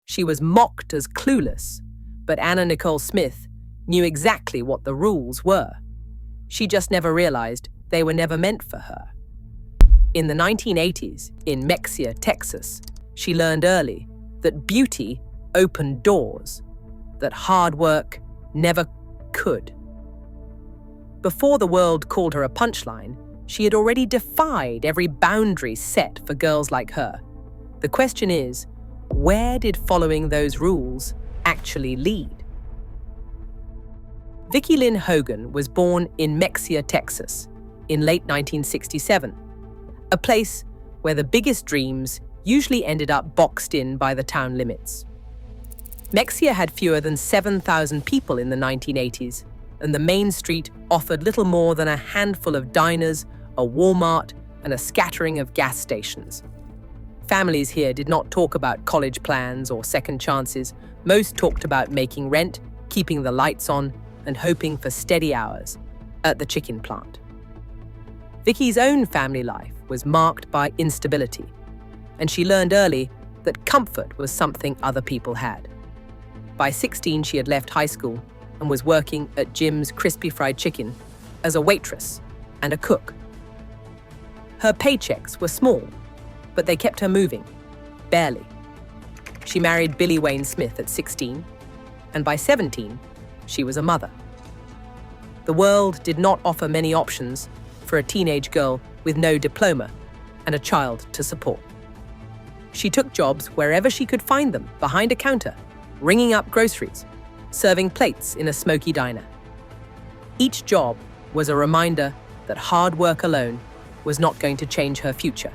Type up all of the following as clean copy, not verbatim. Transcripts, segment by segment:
She was mocked as clueless, but Anna Nicole Smith knew exactly what the rules were. She just never realized they were never meant for her. In the 1980s, in Mexia, Texas, she learned early that beauty opened doors, that hard work never could. Before the world called her a punchline, she had already defied every boundary set for girls like her. The question is, where did following those rules actually lead? Vicki Lynn Hogan was born in Mexia, Texas, in late 1967, a place where the biggest dreams usually ended up boxed in by the town limits. Mexia had fewer than 7,000 people in the 1980s, and the main street offered little more than a handful of diners, a Walmart, and a scattering of gas stations. Families here did not talk about college plans or second chances. Most talked about making rent, keeping the lights on, and hoping for steady hours at the chicken plant. Vicki's own family life was marked by instability, and she learned early that comfort was something other people had. By 16, she had left high school and was working at Jim's Crispy Fried Chicken as a waitress and a cook. Her paychecks were small, but they kept her moving, barely. She married Billy Wayne Smith at 16, and by 17, she was a mother. The world did not offer many options for a teenage girl with no diploma and a child to support. She took jobs wherever she could find them, behind a counter, ringing up groceries, serving plates in a smoky diner. Each job was a reminder that hard work alone was not going to change her future.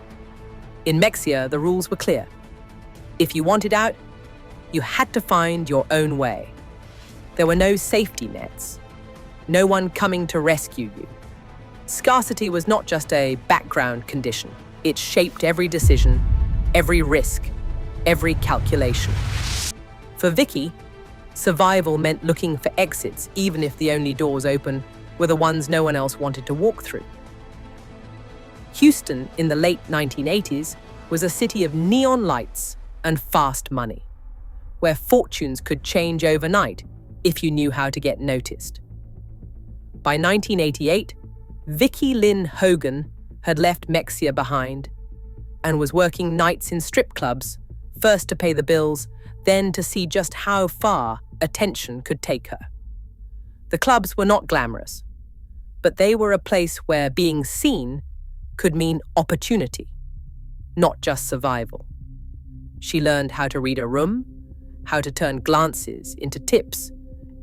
In Mexia, the rules were clear. If you wanted out, you had to find your own way. There were no safety nets, no one coming to rescue you. Scarcity was not just a background condition. It shaped every decision, every risk, every calculation. For Vicki, survival meant looking for exits, even if the only doors open were the ones no one else wanted to walk through. Houston in the late 1980s was a city of neon lights and fast money, where fortunes could change overnight if you knew how to get noticed. By 1988, Vicki Lynn Hogan had left Mexia behind and was working nights in strip clubs, first to pay the bills, then to see just how far attention could take her. The clubs were not glamorous, but they were a place where being seen could mean opportunity, not just survival. She learned how to read a room, how to turn glances into tips,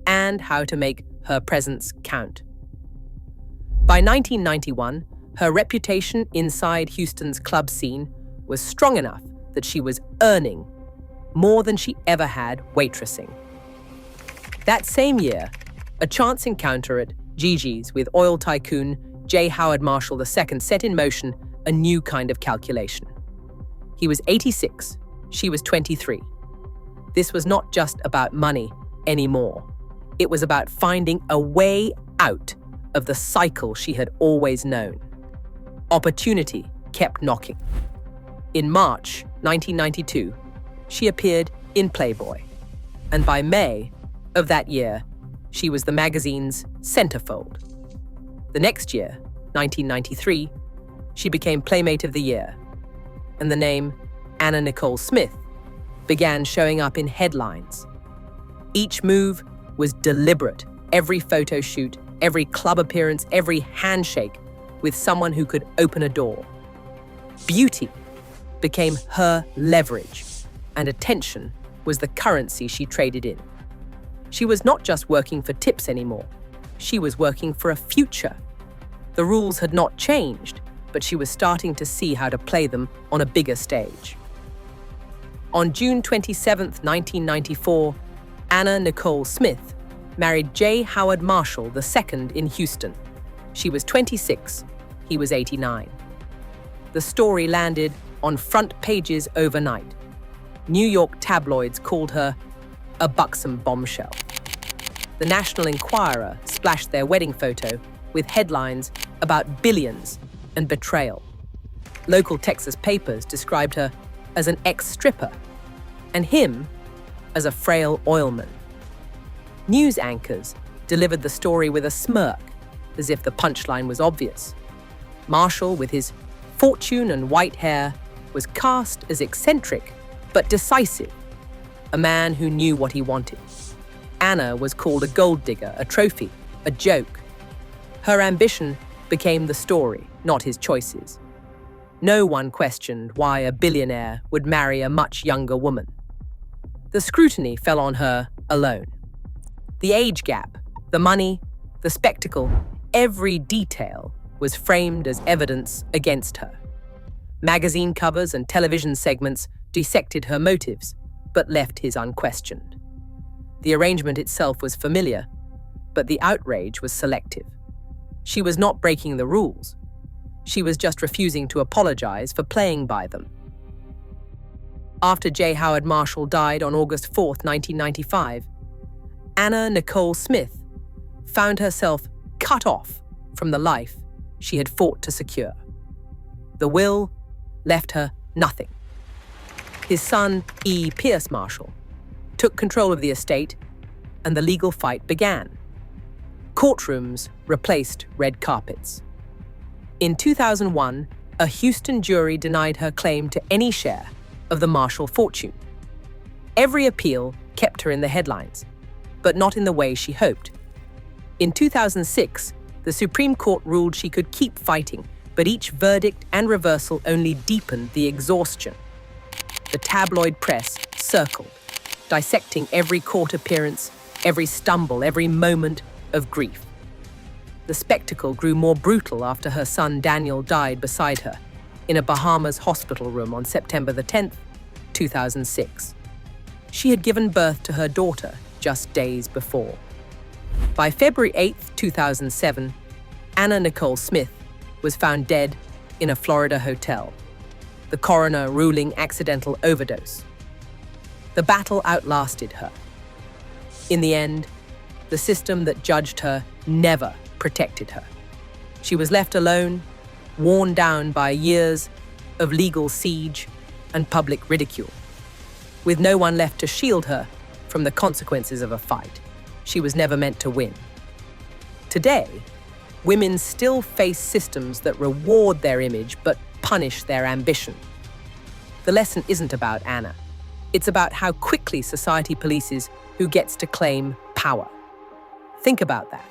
and how to make her presence count. By 1991, her reputation inside Houston's club scene was strong enough that she was earning more than she ever had waitressing. That same year, a chance encounter at Gigi's with oil tycoon J. Howard Marshall II set in motion a new kind of calculation. He was 86, she was 23. This was not just about money anymore. It was about finding a way out of the cycle she had always known. Opportunity kept knocking. In March 1992, she appeared in Playboy, and by May of that year, she was the magazine's centerfold. The next year, 1993, she became Playmate of the Year, and the name Anna Nicole Smith began showing up in headlines. Each move was deliberate, every photo shoot, every club appearance, every handshake with someone who could open a door. Beauty became her leverage, and attention was the currency she traded in. She was not just working for tips anymore. She was working for a future. The rules had not changed, but she was starting to see how to play them on a bigger stage. On June 27, 1994, Anna Nicole Smith married J. Howard Marshall II in Houston. She was 26, he was 89. The story landed on front pages overnight. New York tabloids called her a buxom bombshell. The National Enquirer splashed their wedding photo with headlines about billions and betrayal. Local Texas papers described her as an ex-stripper, and him as a frail oilman. News anchors delivered the story with a smirk, as if the punchline was obvious. Marshall, with his fortune and white hair, was cast as eccentric but decisive, a man who knew what he wanted. Anna was called a gold digger, a trophy, a joke. Her ambition became the story, not his choices. No one questioned why a billionaire would marry a much younger woman. The scrutiny fell on her alone. The age gap, the money, the spectacle, every detail was framed as evidence against her. Magazine covers and television segments dissected her motives, but left his unquestioned. The arrangement itself was familiar, but the outrage was selective. She was not breaking the rules. She was just refusing to apologize for playing by them. After J. Howard Marshall died on August 4, 1995, Anna Nicole Smith found herself cut off from the life she had fought to secure. The will left her nothing. His son, E. Pierce Marshall, took control of the estate, and the legal fight began. Courtrooms replaced red carpets. In 2001, a Houston jury denied her claim to any share of the Marshall fortune. Every appeal kept her in the headlines, but not in the way she hoped. In 2006, the Supreme Court ruled she could keep fighting, but each verdict and reversal only deepened the exhaustion. The tabloid press circled, dissecting every court appearance, every stumble, every moment of grief. The spectacle grew more brutal after her son Daniel died beside her in a Bahamas hospital room on September 10, 2006. She had given birth to her daughter just days before. By February 8, 2007, Anna Nicole Smith was found dead in a Florida hotel, the coroner ruling accidental overdose. The battle outlasted her. In the end, the system that judged her never protected her. She was left alone, worn down by years of legal siege and public ridicule. With no one left to shield her from the consequences of a fight she was never meant to win. Today, women still face systems that reward their image but punish their ambition. The lesson isn't about Anna. It's about how quickly society polices who gets to claim power. Think about that.